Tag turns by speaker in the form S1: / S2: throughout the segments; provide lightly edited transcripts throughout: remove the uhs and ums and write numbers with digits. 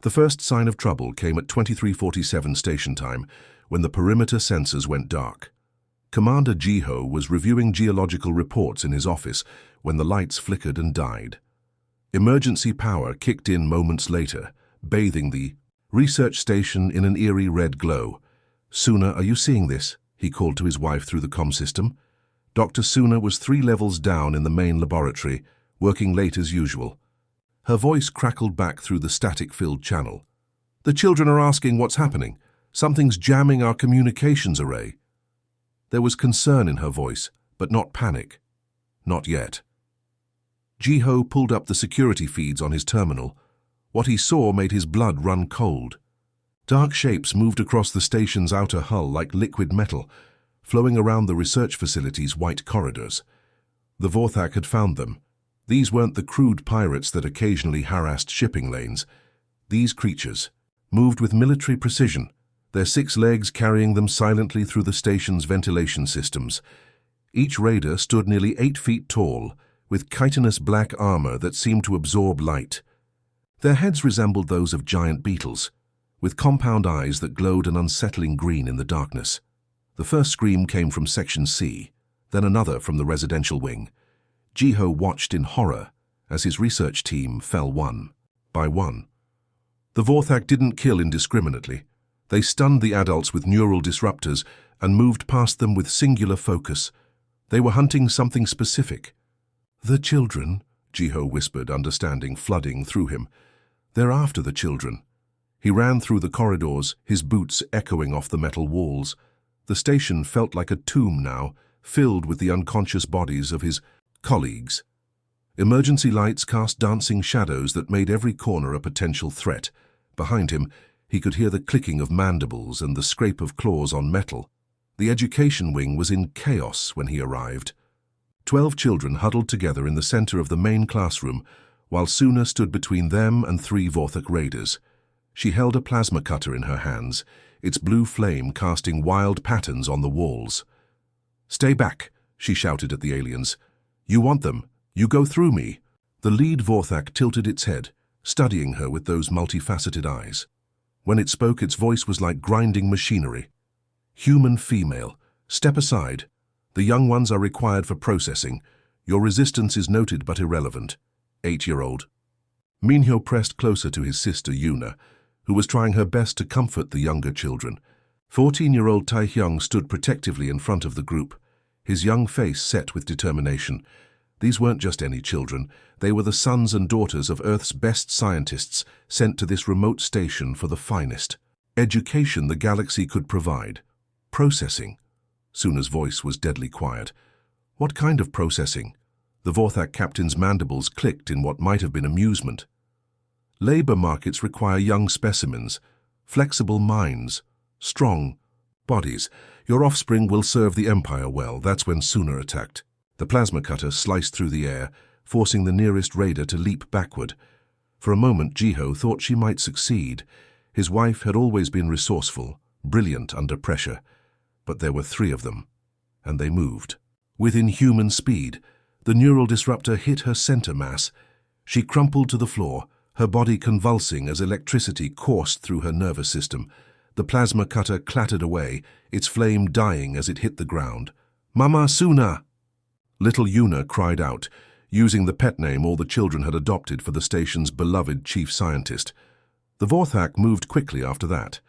S1: The first sign of trouble came at 23:47 station time, when the perimeter sensors went dark. Commander Jiho was reviewing geological reports in his office when the lights flickered and died. Emergency power kicked in moments later, bathing the research station in an eerie red glow. "Suna, are you seeing this?" he called to his wife through the comm system. Dr. Suna was 3 levels down in the main laboratory, working late as usual. Her voice crackled back through the static-filled channel. "The children are asking what's happening. Something's jamming our communications array." There was concern in her voice, but not panic. Not yet. Jiho pulled up the security feeds on his terminal. What he saw made his blood run cold. Dark shapes moved across the station's outer hull like liquid metal, flowing around the research facility's white corridors. The Vorthak had found them. These weren't the crude pirates that occasionally harassed shipping lanes. These creatures moved with military precision, their 6 legs carrying them silently through the station's ventilation systems. Each raider stood nearly 8 feet tall, with chitinous black armor that seemed to absorb light. Their heads resembled those of giant beetles, with compound eyes that glowed an unsettling green in the darkness. The first scream came from Section C, then another from the residential wing. Jiho watched in horror as his research team fell one by one. The Vorthak didn't kill indiscriminately. They stunned the adults with neural disruptors and moved past them with singular focus. They were hunting something specific. "The children," Jiho whispered, understanding flooding through him. "They're after the children." He ran through the corridors, his boots echoing off the metal walls. The station felt like a tomb now, filled with the unconscious bodies of his colleagues. Emergency lights cast dancing shadows that made every corner a potential threat. Behind him, he could hear the clicking of mandibles and the scrape of claws on metal. The education wing was in chaos when he arrived. 12 children huddled together in the center of the main classroom, while Suna stood between them and 3 Vorthak raiders. She held a plasma cutter in her hands, its blue flame casting wild patterns on the walls. "Stay back," she shouted at the aliens. "You want them. You go through me." The lead Vorthak tilted its head, studying her with those multifaceted eyes. When it spoke, its voice was like grinding machinery. "Human female, step aside. The young ones are required for processing. Your resistance is noted but irrelevant. 8-year-old. Minhyo pressed closer to his sister Yuna, who was trying her best to comfort the younger children. 14-year-old Taehyung stood protectively in front of the group, his young face set with determination. These weren't just any children. They were the sons and daughters of Earth's best scientists sent to this remote station for the finest education the galaxy could provide. Processing. Suna's voice was deadly quiet. What kind of processing? The Vorthak captain's mandibles clicked in what might have been amusement. Labor markets require young specimens, flexible minds, strong bodies. Your offspring will serve the Empire well. That's when Suna attacked. The plasma cutter sliced through the air, forcing the nearest raider to leap backward. For a moment, Jiho thought she might succeed. His wife had always been resourceful, brilliant under pressure. But there were 3 of them, and they moved. With inhuman speed, the neural disruptor hit her center mass. She crumpled to the floor, her body convulsing as electricity coursed through her nervous system. The plasma cutter clattered away, its flame dying as it hit the ground. "Mama Suna!" Little Yuna cried out, using the pet name all the children had adopted for the station's beloved chief scientist. The Vorthak moved quickly after that.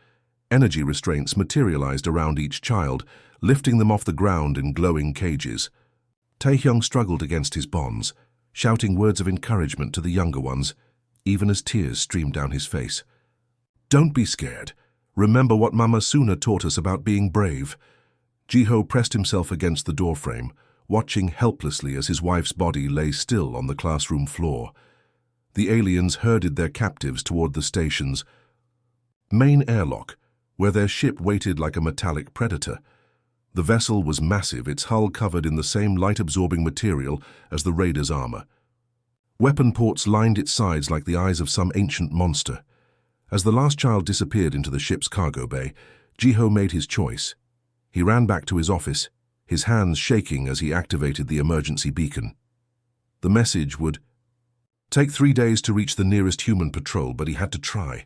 S1: Energy restraints materialized around each child, lifting them off the ground in glowing cages. Taehyung struggled against his bonds, shouting words of encouragement to the younger ones, even as tears streamed down his face. "Don't be scared. Remember what Mama Suna taught us about being brave." Jiho pressed himself against the doorframe, watching helplessly as his wife's body lay still on the classroom floor. The aliens herded their captives toward the station's main airlock, where their ship waited like a metallic predator. The vessel was massive, its hull covered in the same light-absorbing material as the raider's armor. Weapon ports lined its sides like the eyes of some ancient monster. As the last child disappeared into the ship's cargo bay, Jiho made his choice. He ran back to his office, his hands shaking as he activated the emergency beacon. The message would take 3 days to reach the nearest human patrol, but he had to try.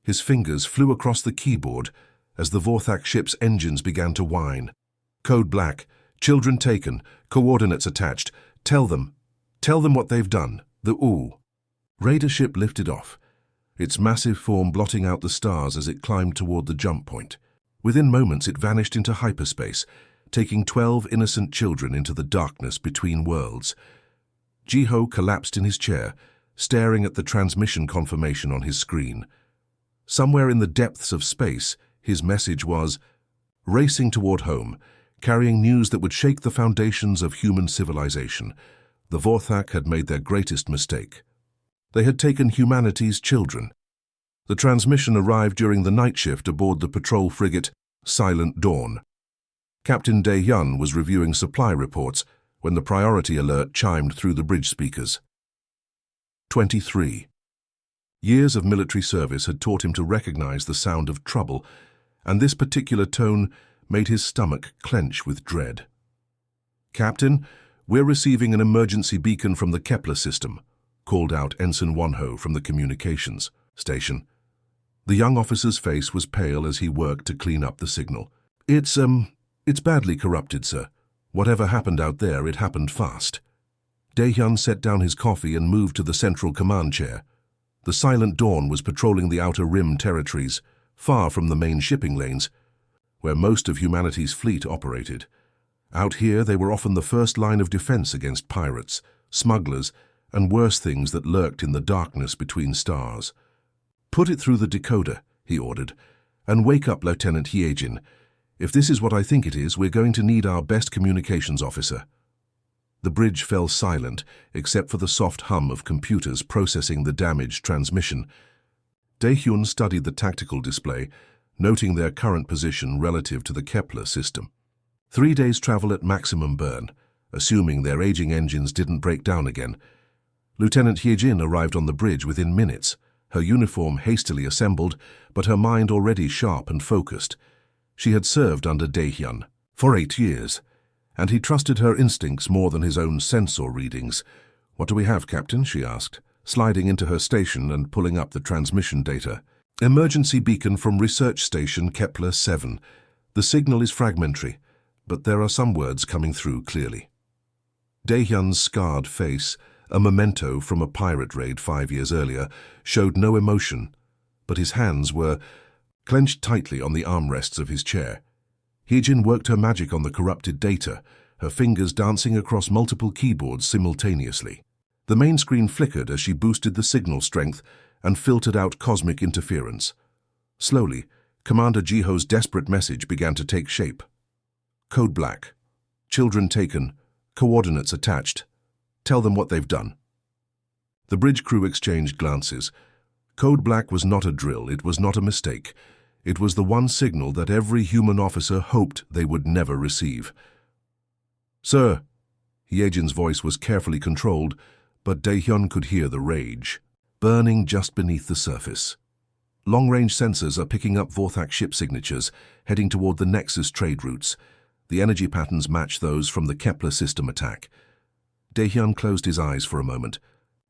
S1: His fingers flew across the keyboard as the Vorthak ship's engines began to whine. Code Black, children taken, coordinates attached. Tell them what they've done. The ooh. Raider ship lifted off, its massive form blotting out the stars as it climbed toward the jump point. Within moments it vanished into hyperspace, taking 12 innocent children into the darkness between worlds. Jiho collapsed in his chair, staring at the transmission confirmation on his screen. Somewhere in the depths of space, his message was, racing toward home, carrying news that would shake the foundations of human civilization. The Vorthak had made their greatest mistake. They had taken humanity's children. The transmission arrived during the night shift aboard the patrol frigate Silent Dawn. Captain Dae-hyun was reviewing supply reports when the priority alert chimed through the bridge speakers. 23. Years of military service had taught him to recognize the sound of trouble, and this particular tone made his stomach clench with dread. Captain, we're receiving an emergency beacon from the Kepler system, called out Ensign Wonho from the communications station. The young officer's face was pale as he worked to clean up the signal. It's badly corrupted, sir. Whatever happened out there, it happened fast. Dae-hyun set down his coffee and moved to the central command chair. The Silent Dawn was patrolling the outer rim territories, far from the main shipping lanes, where most of humanity's fleet operated. Out here, they were often the first line of defense against pirates, smugglers, and worse things that lurked in the darkness between stars. Put it through the decoder, he ordered, and wake up Lieutenant Hyejin. If this is what I think it is, we're going to need our best communications officer. The bridge fell silent, except for the soft hum of computers processing the damaged transmission. Dae-hyun studied the tactical display, noting their current position relative to the Kepler system. 3 days' travel at maximum burn, assuming their aging engines didn't break down again. Lieutenant Hyejin arrived on the bridge within minutes, her uniform hastily assembled, but her mind already sharp and focused. She had served under Dae-hyun for 8 years, and he trusted her instincts more than his own sensor readings. What do we have, Captain? She asked, sliding into her station and pulling up the transmission data. Emergency beacon from Research Station Kepler 7. The signal is fragmentary, but there are some words coming through clearly. Dae-hyun's scarred face, a memento from a pirate raid 5 years earlier, showed no emotion, but his hands were clenched tightly on the armrests of his chair. Hyejin worked her magic on the corrupted data, her fingers dancing across multiple keyboards simultaneously. The main screen flickered as she boosted the signal strength and filtered out cosmic interference. Slowly, Commander Jiho's desperate message began to take shape. Code Black. Children taken. Coordinates attached. Tell them what they've done. The bridge crew exchanged glances. Code Black was not a drill, it was not a mistake. It was the one signal that every human officer hoped they would never receive. Sir, Hyejin's voice was carefully controlled, but Dae-hyun could hear the rage, burning just beneath the surface. Long-range sensors are picking up Vorthak ship signatures, heading toward the Nexus trade routes. The energy patterns match those from the Kepler system attack. Dae-hyun closed his eyes for a moment.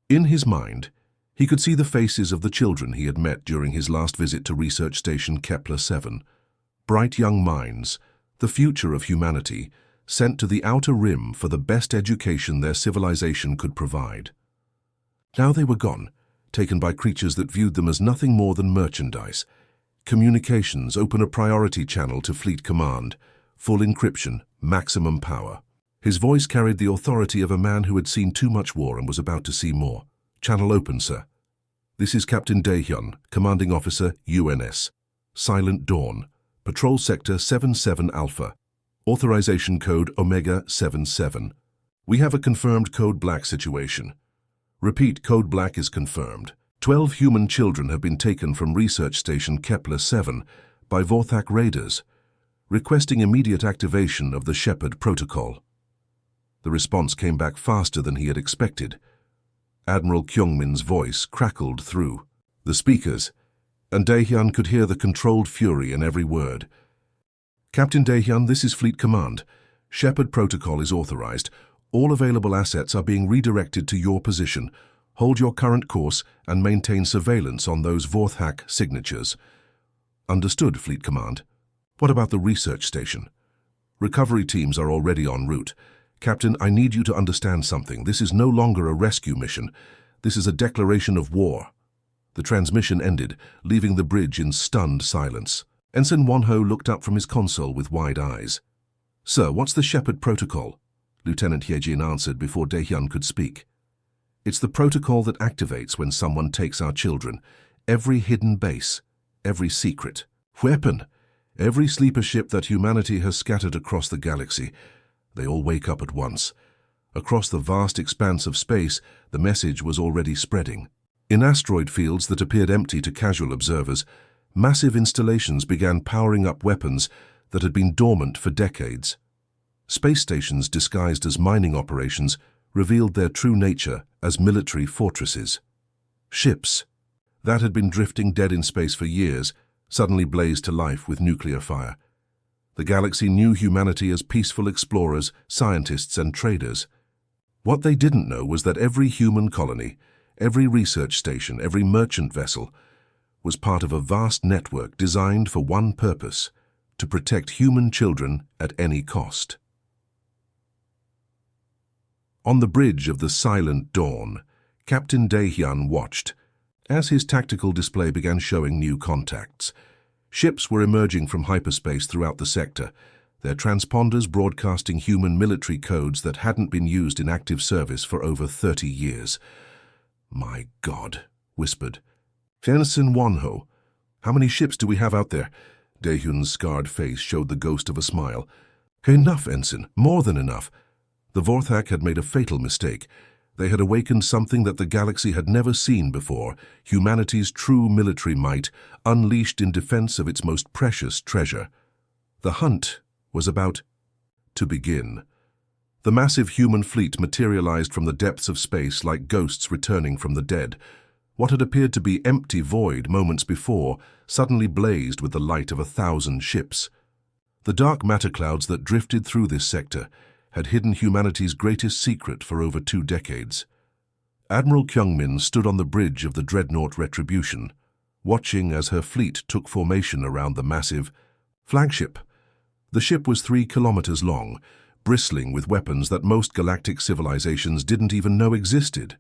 S1: In his mind, he could see the faces of the children he had met during his last visit to Research Station Kepler 7. Bright young minds, the future of humanity, sent to the outer rim for the best education their civilization could provide. Now they were gone, taken by creatures that viewed them as nothing more than merchandise. Communications open a priority channel to Fleet Command, full encryption, maximum power. His voice carried the authority of a man who had seen too much war and was about to see more. Channel open, sir. This is Captain Dae-hyun, Commanding Officer, UNS. Silent Dawn. Patrol Sector 77 Alpha. Authorization Code Omega 77. We have a confirmed Code Black situation. Repeat, Code Black is confirmed. 12 human children have been taken from Research Station Kepler 7 by Vorthak raiders, requesting immediate activation of the Shepherd Protocol. The response came back faster than he had expected. Admiral Kyungmin's voice crackled through the speakers, and Dae-hyun could hear the controlled fury in every word. Captain Dae-hyun, this is Fleet Command. Shepherd Protocol is authorized. All available assets are being redirected to your position. Hold your current course and maintain surveillance on those Vorthak signatures. Understood, Fleet Command. What about the research station? Recovery teams are already en route. Captain, I need you to understand something. This is no longer a rescue mission. This is a declaration of war. The transmission ended, leaving the bridge in stunned silence. Ensign Wonho looked up from his console with wide eyes. Sir, what's the Shepherd Protocol? Lieutenant Yejin answered before Daehyun could speak. It's the protocol that activates when someone takes our children. Every hidden base, every secret weapon, every sleeper ship that humanity has scattered across the galaxy. They all wake up at once. Across the vast expanse of space, the message was already spreading. In asteroid fields that appeared empty to casual observers, massive installations began powering up weapons that had been dormant for decades. Space stations disguised as mining operations revealed their true nature as military fortresses. Ships that had been drifting dead in space for years suddenly blazed to life with nuclear fire. The galaxy knew humanity as peaceful explorers, scientists, and traders. What they didn't know was that every human colony, every research station, every merchant vessel was part of a vast network designed for one purpose: to protect human children at any cost. On the bridge of the Silent Dawn, Captain Daehyun watched as his tactical display began showing new contacts. Ships were emerging from hyperspace throughout the sector, their transponders broadcasting human military codes that hadn't been used in active service for over 30 years. My God, whispered Ensign Wonho. How many ships do we have out there? Daehyun's scarred face showed the ghost of a smile. Enough, Ensign, more than enough. The Vorthak had made a fatal mistake. They had awakened something that the galaxy had never seen before, humanity's true military might, unleashed in defense of its most precious treasure. The hunt was about to begin. The massive human fleet materialized from the depths of space like ghosts returning from the dead. What had appeared to be empty void moments before suddenly blazed with the light of 1,000 ships. The dark matter clouds that drifted through this sector had hidden humanity's greatest secret for over 2 decades. Admiral Kyungmin stood on the bridge of the dreadnought Retribution, watching as her fleet took formation around the massive flagship. The ship was 3 kilometers long, bristling with weapons that most galactic civilizations didn't even know existed.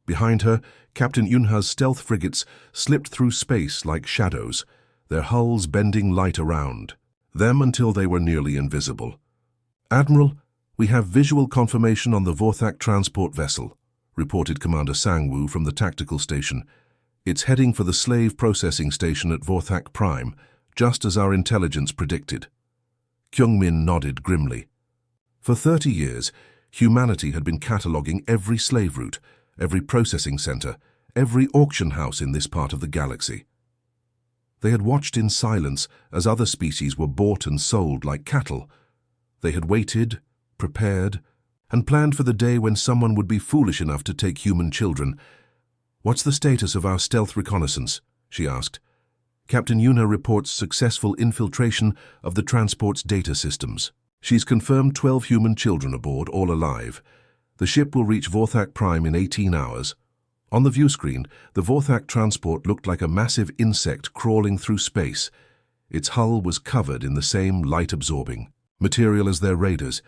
S1: Behind her, Captain Yunha's stealth frigates slipped through space like shadows, their hulls bending light around them until they were nearly invisible. Admiral, we have visual confirmation on the Vorthak transport vessel, reported Commander Sangwoo from the tactical station. It's heading for the slave processing station at Vorthak Prime, just as our intelligence predicted. Kyungmin nodded grimly. For 30 years, humanity had been cataloguing every slave route, every processing center, every auction house in this part of the galaxy. They had watched in silence as other species were bought and sold like cattle. They had waited, prepared, and planned for the day when someone would be foolish enough to take human children. What's the status of our stealth reconnaissance? She asked. Captain Yuna reports successful infiltration of the transport's data systems. She's confirmed 12 human children aboard, all alive. The ship will reach Vorthak Prime in 18 hours. On the view screen, the Vorthak transport looked like a massive insect crawling through space. Its hull was covered in the same light-absorbing material as their raiders,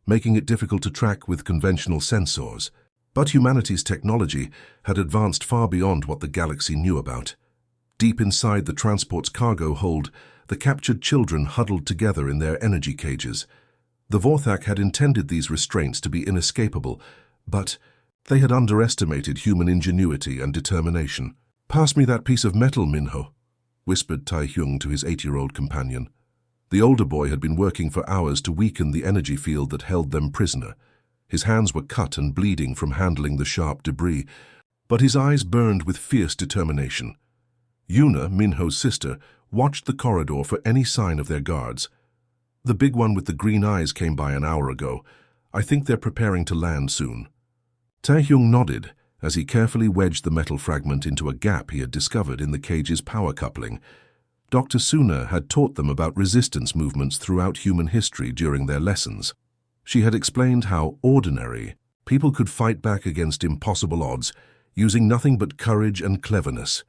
S1: making it difficult to track with conventional sensors. But humanity's technology had advanced far beyond what the galaxy knew about. Deep inside the transport's cargo hold, the captured children huddled together in their energy cages. The Vorthak had intended these restraints to be inescapable, but they had underestimated human ingenuity and determination. "Pass me that piece of metal, Minho," whispered Tai-hyung to his 8-year-old companion. The older boy had been working for hours to weaken the energy field that held them prisoner. His hands were cut and bleeding from handling the sharp debris, but his eyes burned with fierce determination. Yuna, Minho's sister, watched the corridor for any sign of their guards. "The big one with the green eyes came by an hour ago. I think they're preparing to land soon." Taehyung nodded as he carefully wedged the metal fragment into a gap he had discovered in the cage's power coupling. Dr. Suna had taught them about resistance movements throughout human history during their lessons. She had explained how ordinary people could fight back against impossible odds, using nothing but courage and cleverness.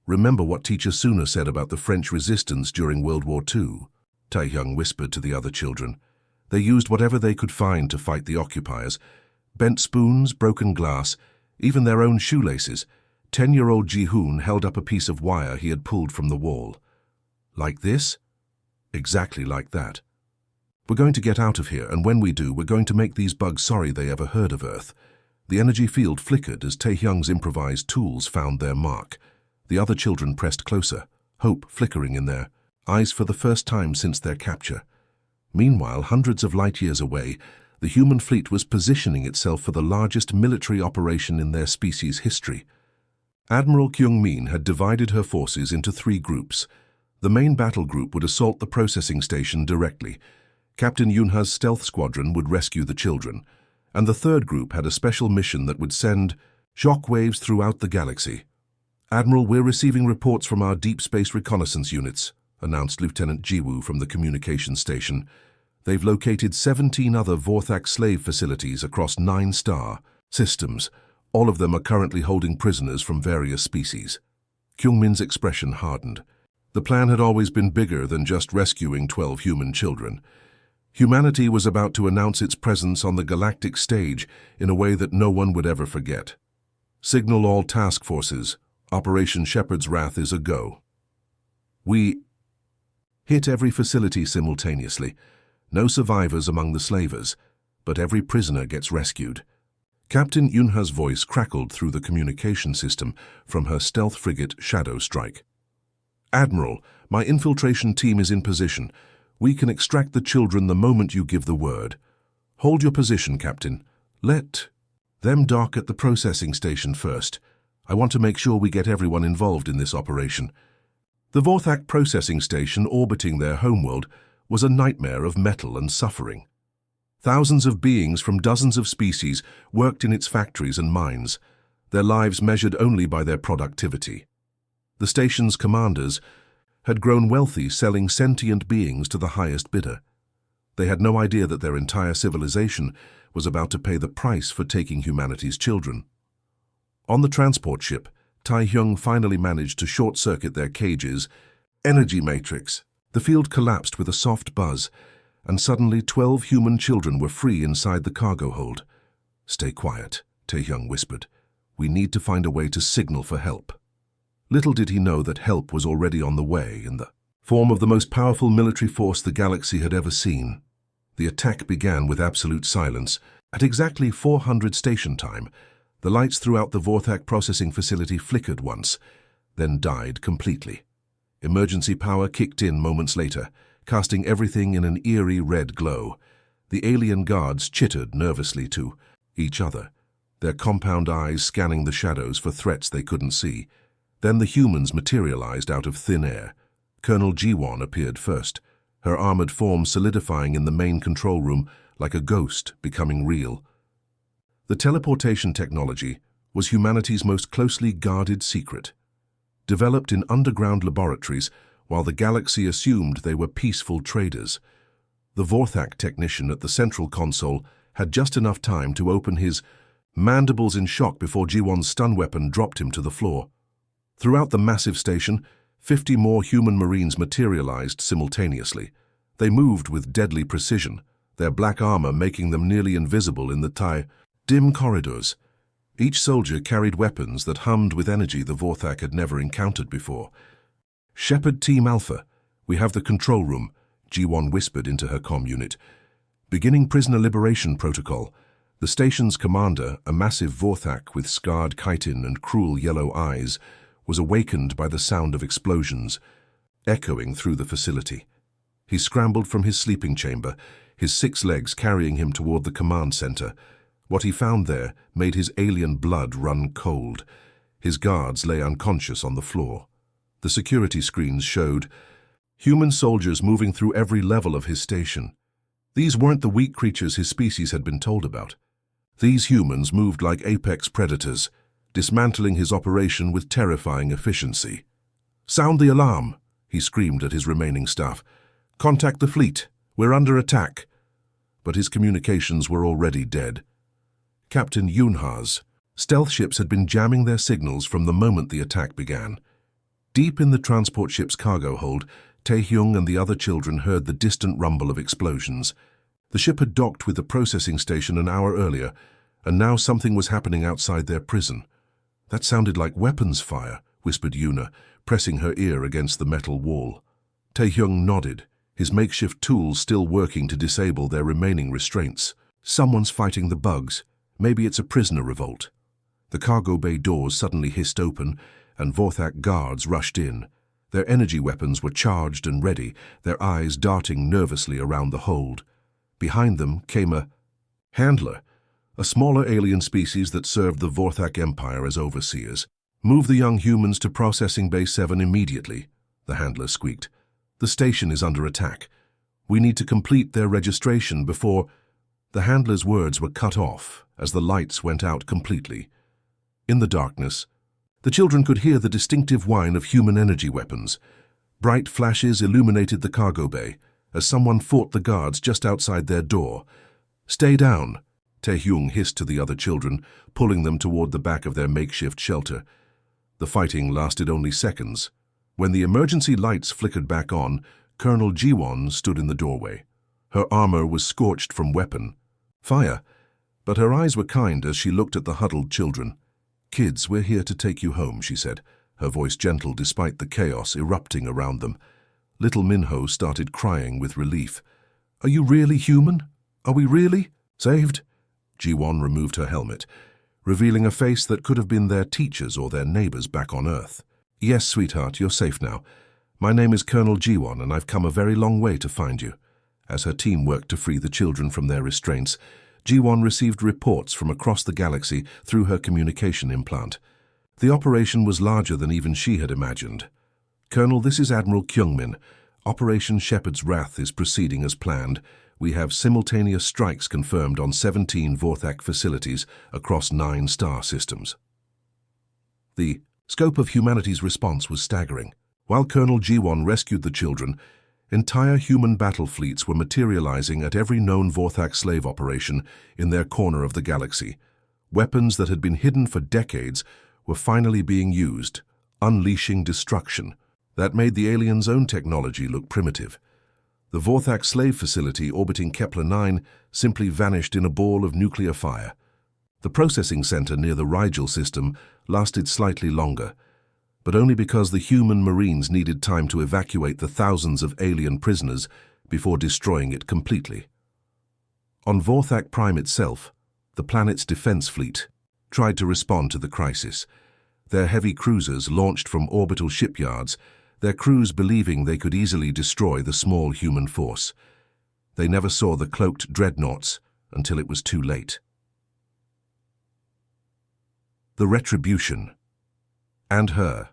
S1: Remember what Teacher Suna said about the French resistance during World War II? Taehyung whispered to the other children. They used whatever they could find to fight the occupiers. Bent spoons, broken glass, even their own shoelaces. 10-year-old Ji-hoon held up a piece of wire he had pulled from the wall. Like this? Exactly like that. We're going to get out of here, and when we do, we're going to make these bugs sorry they ever heard of Earth. The energy field flickered as Taehyung's improvised tools found their mark. The other children pressed closer, hope flickering in their eyes for the first time since their capture. Meanwhile, hundreds of light years away, the human fleet was positioning itself for the largest military operation in their species' history. Admiral Kyung-min had divided her forces into 3 groups. The main battle group would assault the processing station directly. Captain Yoonha's stealth squadron would rescue the children. And the 3rd group had a special mission that would send shockwaves throughout the galaxy. Admiral, we're receiving reports from our deep space reconnaissance units, announced Lieutenant Jiwoo from the communications station. They've located 17 other Vorthak slave facilities across 9 star systems. All of them are currently holding prisoners from various species. Kyungmin's expression hardened. The plan had always been bigger than just rescuing 12 human children. Humanity was about to announce its presence on the galactic stage in a way that no one would ever forget. Signal all task forces. Operation Shepherd's Wrath is a go. We hit every facility simultaneously. No survivors among the slavers, but every prisoner gets rescued. Captain Yoonha's voice crackled through the communication system from her stealth frigate Shadow Strike. Admiral, my infiltration team is in position. We can extract the children the moment you give the word. Hold your position, Captain. Let them dock at the processing station first. I want to make sure we get everyone involved in this operation. The Vorthak processing station orbiting their homeworld was a nightmare of metal and suffering. Thousands of beings from dozens of species worked in its factories and mines, their lives measured only by their productivity. The station's commanders had grown wealthy selling sentient beings to the highest bidder. They had no idea that their entire civilization was about to pay the price for taking humanity's children. On the transport ship, Taehyung finally managed to short-circuit their cage's energy matrix. The field collapsed with a soft buzz, and suddenly 12 human children were free inside the cargo hold. Stay quiet, Taehyung whispered. We need to find a way to signal for help. Little did he know that help was already on the way in the form of the most powerful military force the galaxy had ever seen. The attack began with absolute silence. At exactly 400 station time, the lights throughout the Vorthak processing facility flickered once, then died completely. Emergency power kicked in moments later, casting everything in an eerie red glow. The alien guards chittered nervously to each other, their compound eyes scanning the shadows for threats they couldn't see. Then the humans materialized out of thin air. Colonel Jiwon appeared first, her armored form solidifying in the main control room like a ghost becoming real. The teleportation technology was humanity's most closely guarded secret. Developed in underground laboratories while the galaxy assumed they were peaceful traders, the Vorthak technician at the central console had just enough time to open his mandibles in shock before Jiwon's stun weapon dropped him to the floor. Throughout the massive station, 50 more human marines materialized simultaneously. They moved with deadly precision, their black armor making them nearly invisible in the dim corridors. Each soldier carried weapons that hummed with energy the Vorthak had never encountered before. Shepard Team Alpha, we have the control room, Jiwon whispered into her comm unit. Beginning prisoner liberation protocol. The station's commander, a massive Vorthak with scarred chitin and cruel yellow eyes, was awakened by the sound of explosions, echoing through the facility. He scrambled from his sleeping chamber, his 6 legs carrying him toward the command center. What he found there made his alien blood run cold. His guards lay unconscious on the floor. The security screens showed human soldiers moving through every level of his station. These weren't the weak creatures his species had been told about. These humans moved like apex predators, dismantling his operation with terrifying efficiency. "Sound the alarm," he screamed at his remaining staff. "Contact the fleet. We're under attack." But his communications were already dead. Captain Yoonha's Stealth ships had been jamming their signals from the moment the attack began. Deep in the transport ship's cargo hold, Tae-hyung and the other children heard the distant rumble of explosions. The ship had docked with the processing station an hour earlier, and now something was happening outside their prison. "That sounded like weapons fire," whispered Yuna, pressing her ear against the metal wall. Tae-hyung nodded, his makeshift tools still working to disable their remaining restraints. "Someone's fighting the bugs. Maybe it's a prisoner revolt." The cargo bay doors suddenly hissed open, and Vorthak guards rushed in. Their energy weapons were charged and ready, their eyes darting nervously around the hold. Behind them came a handler, a smaller alien species that served the Vorthak Empire as overseers. "Move the young humans to Processing Bay 7 immediately," the handler squeaked. "The station is under attack. We need to complete their registration before—" The handler's words were cut off as the lights went out completely. In the darkness, the children could hear the distinctive whine of human energy weapons. Bright flashes illuminated the cargo bay as someone fought the guards just outside their door. "Stay down," Tae-hyung hissed to the other children, pulling them toward the back of their makeshift shelter. The fighting lasted only seconds. When the emergency lights flickered back on, Colonel Ji-won stood in the doorway. Her armor was scorched from weapon fire, but her eyes were kind as she looked at the huddled children. "Kids, we're here to take you home," she said, her voice gentle despite the chaos erupting around them. Little Minho started crying with relief. "Are you really human? Are we really saved?" Ji-won removed her helmet, revealing a face that could have been their teachers or their neighbors back on Earth. "Yes, sweetheart, you're safe now. My name is Colonel Ji-won, and I've come a very long way to find you." As her team worked to free the children from their restraints, Ji-won received reports from across the galaxy through her communication implant. The operation was larger than even she had imagined. "Colonel, this is Admiral Kyungmin. Operation Shepherd's Wrath is proceeding as planned. We have simultaneous strikes confirmed on 17 Vorthak facilities across 9 star systems." The scope of humanity's response was staggering. While Colonel Ji-won rescued the children, entire human battle fleets were materializing at every known Vorthak slave operation in their corner of the galaxy. Weapons that had been hidden for decades were finally being used, unleashing destruction. That made the aliens' own technology look primitive. The Vorthak slave facility orbiting Kepler 9 simply vanished in a ball of nuclear fire. The processing center near the Rigel system lasted slightly longer, but only because the human Marines needed time to evacuate the thousands of alien prisoners before destroying it completely. On Vorthak Prime itself, the planet's defense fleet tried to respond to the crisis. Their heavy cruisers launched from orbital shipyards, their crews believing they could easily destroy the small human force. They never saw the cloaked dreadnoughts until it was too late. The Retribution. And her.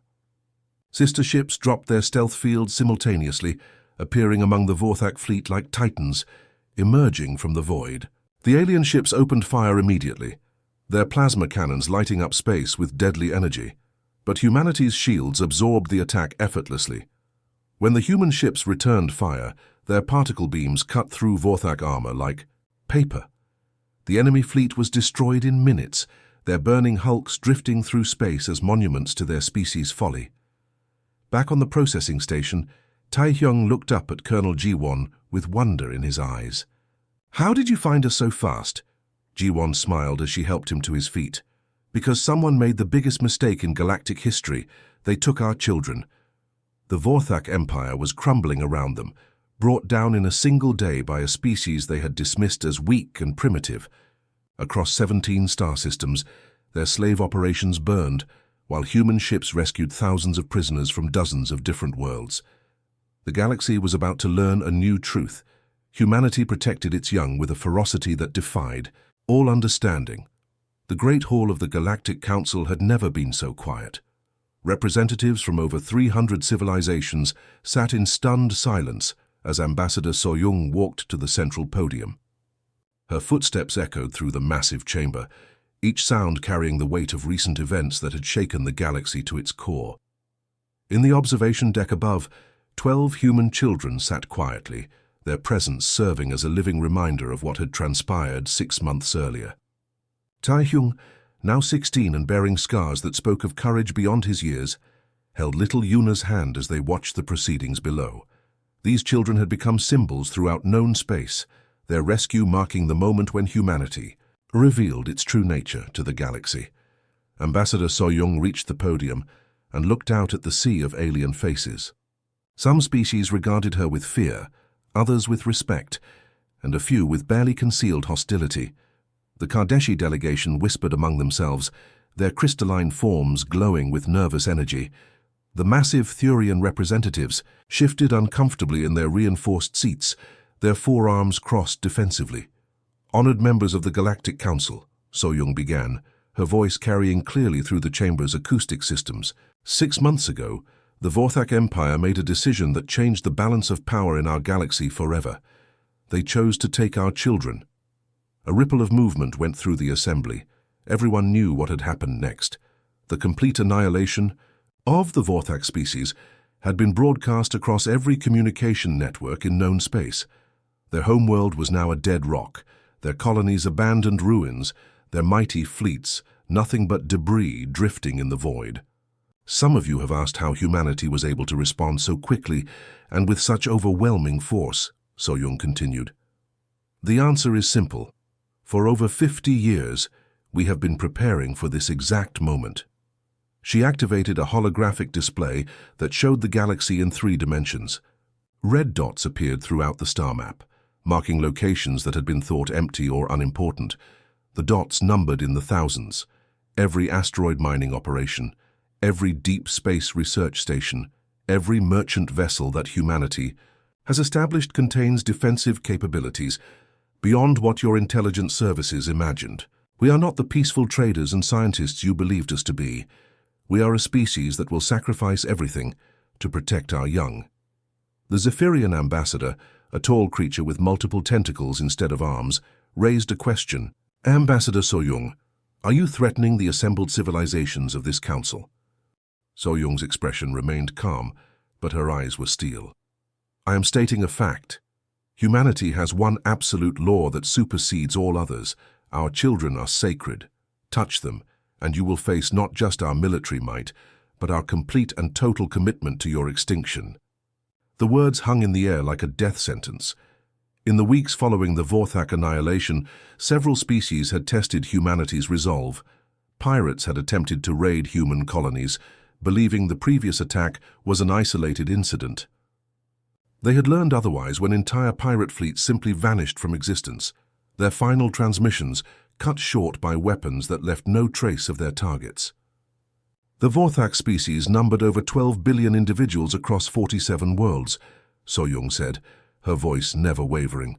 S1: Sister ships dropped their stealth fields simultaneously, appearing among the Vorthak fleet like titans, emerging from the void. The alien ships opened fire immediately, their plasma cannons lighting up space with deadly energy. But humanity's shields absorbed the attack effortlessly. When the human ships returned fire, their particle beams cut through Vorthak armor like paper. The enemy fleet was destroyed in minutes, their burning hulks drifting through space as monuments to their species' folly. Back on the processing station, Tae-hyung looked up at Colonel Ji-won with wonder in his eyes. "How did you find us so fast?" Ji-won smiled as she helped him to his feet. "Because someone made the biggest mistake in galactic history. They took our children." The Vorthak Empire was crumbling around them, brought down in a single day by a species they had dismissed as weak and primitive. Across 17 star systems, their slave operations burned, while human ships rescued thousands of prisoners from dozens of different worlds. The galaxy was about to learn a new truth. Humanity protected its young with a ferocity that defied all understanding. The Great Hall of the Galactic Council had never been so quiet. Representatives from over 300 civilizations sat in stunned silence as Ambassador So-young walked to the central podium. Her footsteps echoed through the massive chamber, each sound carrying the weight of recent events that had shaken the galaxy to its core. In the observation deck above, 12 human children sat quietly, their presence serving as a living reminder of what had transpired 6 months earlier. Tae-hyung, now 16 and bearing scars that spoke of courage beyond his years, held little Yuna's hand as they watched the proceedings below. These children had become symbols throughout known space, their rescue marking the moment when humanity revealed its true nature to the galaxy. Ambassador So-young reached the podium and looked out at the sea of alien faces. Some species regarded her with fear, others with respect, and a few with barely concealed hostility. The Kardeshi delegation whispered among themselves, their crystalline forms glowing with nervous energy. The massive Thurian representatives shifted uncomfortably in their reinforced seats, their forearms crossed defensively. Honored members of the Galactic Council, So-young began, her voice carrying clearly through the chamber's acoustic systems. 6 months ago, the Vorthak Empire made a decision that changed the balance of power in our galaxy forever. They chose to take our children. A ripple of movement went through the assembly. Everyone knew what had happened next. The complete annihilation of the Vorthak species had been broadcast across every communication network in known space. Their homeworld was now a dead rock, their colonies abandoned ruins, their mighty fleets nothing but debris drifting in the void. Some of you have asked how humanity was able to respond so quickly and with such overwhelming force, So-young continued. The answer is simple. For over 50 years, we have been preparing for this exact moment. She activated a holographic display that showed the galaxy in 3 dimensions. Red dots appeared throughout the star map, marking locations that had been thought empty or unimportant. The dots numbered in the thousands. Every asteroid mining operation, every deep space research station, every merchant vessel that humanity has established contains defensive capabilities beyond what your intelligence services imagined. We are not the peaceful traders and scientists you believed us to be. We are a species that will sacrifice everything to protect our young. The Zephyrian ambassador, a tall creature with multiple tentacles instead of arms, raised a question. Ambassador So-young, are you threatening the assembled civilizations of this council? So-young's expression remained calm, but her eyes were steel. I am stating a fact. Humanity has one absolute law that supersedes all others. Our children are sacred. Touch them, and you will face not just our military might, but our complete and total commitment to your extinction. The words hung in the air like a death sentence. In the weeks following the Vorthak annihilation, several species had tested humanity's resolve. Pirates had attempted to raid human colonies, believing the previous attack was an isolated incident. They had learned otherwise when entire pirate fleets simply vanished from existence, their final transmissions cut short by weapons that left no trace of their targets. The Vorthak species numbered over 12 billion individuals across 47 worlds, So-young said, her voice never wavering.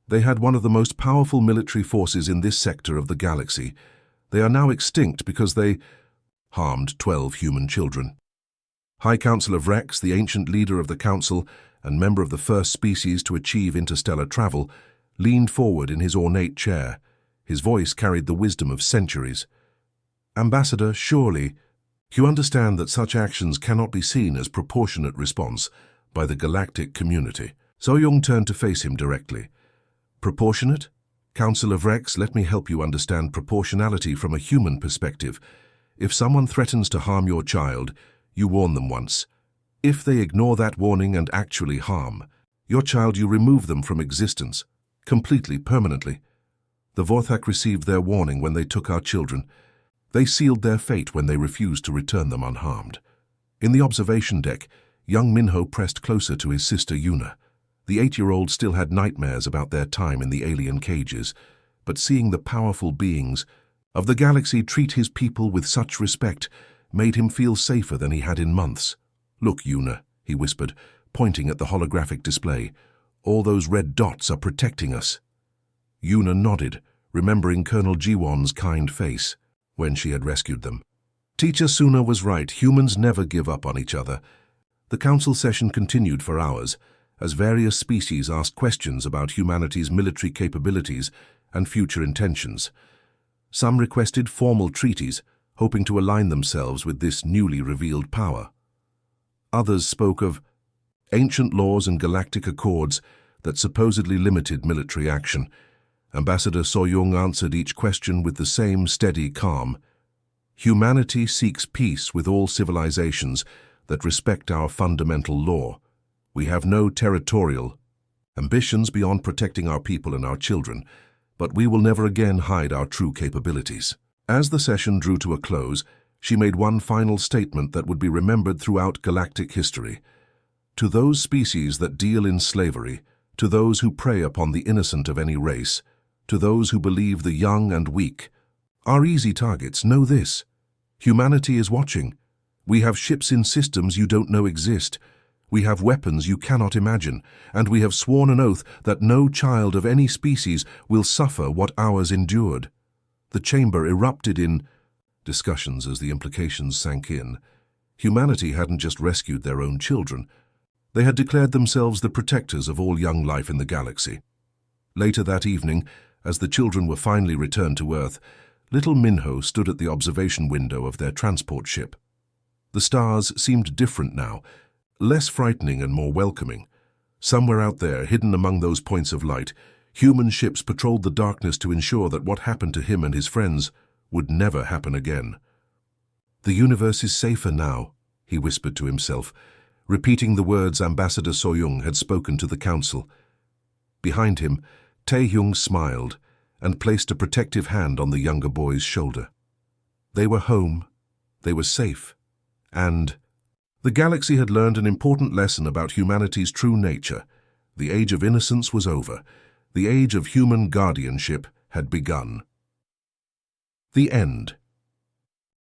S1: They had one of the most powerful military forces in this sector of the galaxy. They are now extinct because they harmed 12 human children. High Councillor Vrex, the ancient leader of the council and member of the first species to achieve interstellar travel, leaned forward in his ornate chair. His voice carried the wisdom of centuries. Ambassador, surely, you understand that such actions cannot be seen as proportionate response by the galactic community. So-young turned to face him directly. Proportionate? Councillor Vrex, let me help you understand proportionality from a human perspective. If someone threatens to harm your child, you warn them once. If they ignore that warning and actually harm your child, you remove them from existence, completely, permanently. The Vorthak received their warning when they took our children. They sealed their fate when they refused to return them unharmed. In the observation deck, young Minho pressed closer to his sister Yuna. The 8-year-old still had nightmares about their time in the alien cages, but seeing the powerful beings of the galaxy treat his people with such respect made him feel safer than he had in months. Look, Yuna, he whispered, pointing at the holographic display. All those red dots are protecting us. Yuna nodded, remembering Colonel Jiwon's kind face when she had rescued them. Teacher Suna was right. Humans never give up on each other. The council session continued for hours, as various species asked questions about humanity's military capabilities and future intentions. Some requested formal treaties, hoping to align themselves with this newly revealed power. Others spoke of ancient laws and galactic accords that supposedly limited military action. Ambassador Soyoung answered each question with the same steady calm. Humanity seeks peace with all civilizations that respect our fundamental law. We have no territorial ambitions beyond protecting our people and our children, but we will never again hide our true capabilities. As the session drew to a close, she made one final statement that would be remembered throughout galactic history. To those species that deal in slavery, to those who prey upon the innocent of any race, to those who believe the young and weak are easy targets, know this: humanity is watching. We have ships in systems you don't know exist. We have weapons you cannot imagine, and we have sworn an oath that no child of any species will suffer what ours endured. The chamber erupted in discussions as the implications sank in. Humanity hadn't just rescued their own children. They had declared themselves the protectors of all young life in the galaxy. Later that evening, as the children were finally returned to Earth, little Minho stood at the observation window of their transport ship. The stars seemed different now, less frightening and more welcoming. Somewhere out there, hidden among those points of light, human ships patrolled the darkness to ensure that what happened to him and his friends would never happen again. "The universe is safer now," he whispered to himself, repeating the words Ambassador Soyoung had spoken to the council. Behind him, Taehyung smiled and placed a protective hand on the younger boy's shoulder. They were home, they were safe, and the galaxy had learned an important lesson about humanity's true nature. The age of innocence was over. The age of human guardianship had begun. The end.